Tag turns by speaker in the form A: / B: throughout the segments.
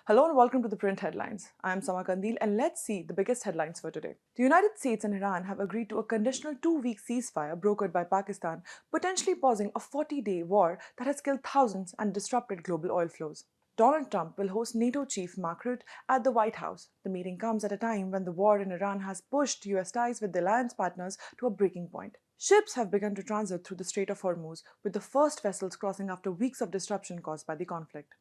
A: Hello and welcome to ThePrint Headlines. I am Samah Qundeel and let's see the biggest headlines for today. The United States and Iran have agreed to a conditional 2-week ceasefire brokered by Pakistan, potentially pausing a 40-day war that has killed thousands and disrupted global oil flows. Donald Trump will host NATO chief Mark Rutte at the White House. The meeting comes at a time when the war in Iran has pushed US ties with the alliance partners to a breaking point. Ships have begun to transit through the Strait of Hormuz, with the first vessels crossing after weeks of disruption caused by the conflict.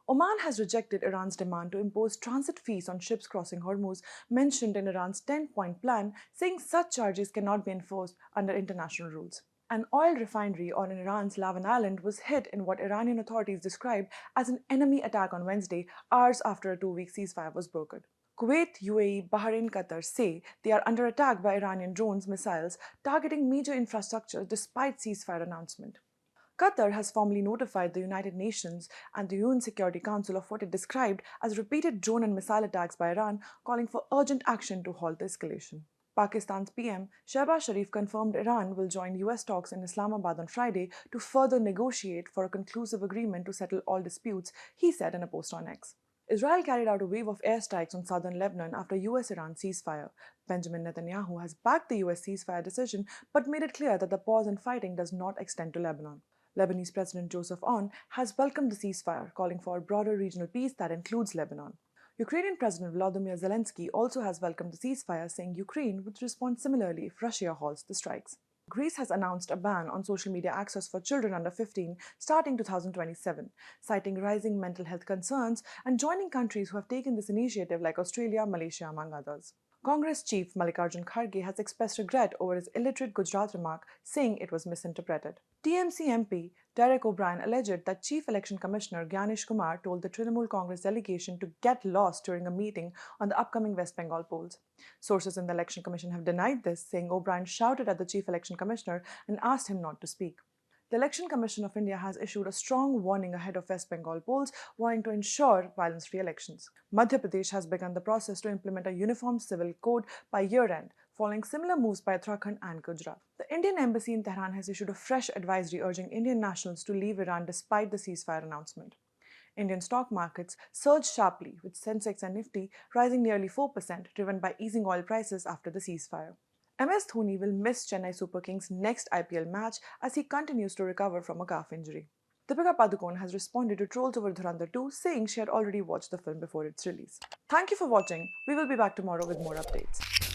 A: Oman has rejected Iran's demand to impose transit fees on ships crossing Hormuz, mentioned in Iran's 10-point plan, saying such charges cannot be enforced under international rules. An oil refinery on Iran's Lebanon island was hit in what Iranian authorities described as an enemy attack on Wednesday, hours after a 2-week ceasefire was brokered. Kuwait, UAE, Bahrain, Qatar say they are under attack by Iranian drones missiles targeting major infrastructure despite ceasefire announcement. Qatar has formally notified the United Nations and the UN Security Council of what it described as repeated drone and missile attacks by Iran, calling for urgent action to halt the escalation. Pakistan's PM Shehbaz Sharif confirmed Iran will join US talks in Islamabad on Friday to further negotiate for a conclusive agreement to settle all disputes, he said in a post on X. Israel carried out a wave of airstrikes on southern Lebanon after US-Iran ceasefire. Benjamin Netanyahu has backed the US ceasefire decision but made it clear that the pause in fighting does not extend to Lebanon. Lebanese President Joseph Aoun has welcomed the ceasefire, calling for a broader regional peace that includes Lebanon. Ukrainian President Volodymyr Zelensky also has welcomed the ceasefire, saying Ukraine would respond similarly if Russia halts the strikes. Greece has announced a ban on social media access for children under 15 starting 2027, citing rising mental health concerns and joining countries who have taken this initiative like Australia, Malaysia, among others. Congress Chief Mallikarjun Kharge has expressed regret over his illiterate Gujarat remark, saying it was misinterpreted. TMC MP Derek O'Brien alleged that Chief Election Commissioner Gyanish Kumar told the Trinamool Congress delegation to get lost during a meeting on the upcoming West Bengal polls. Sources in the Election Commission have denied this, saying O'Brien shouted at the Chief Election Commissioner and asked him not to speak. The Election Commission of India has issued a strong warning ahead of West Bengal polls, warning to ensure violence-free elections. Madhya Pradesh has begun the process to implement a uniform civil code by year-end, following similar moves by Uttarakhand and Gujarat. The Indian Embassy in Tehran has issued a fresh advisory urging Indian nationals to leave Iran despite the ceasefire announcement. Indian stock markets surged sharply, with Sensex and Nifty rising nearly 4%, driven by easing oil prices after the ceasefire. MS Dhoni will miss Chennai Super Kings' next IPL match as he continues to recover from a calf injury. Deepika Padukone has responded to trolls over Dhurandhar 2, saying she had already watched the film before its release. Thank you for watching. We will be back tomorrow with more updates.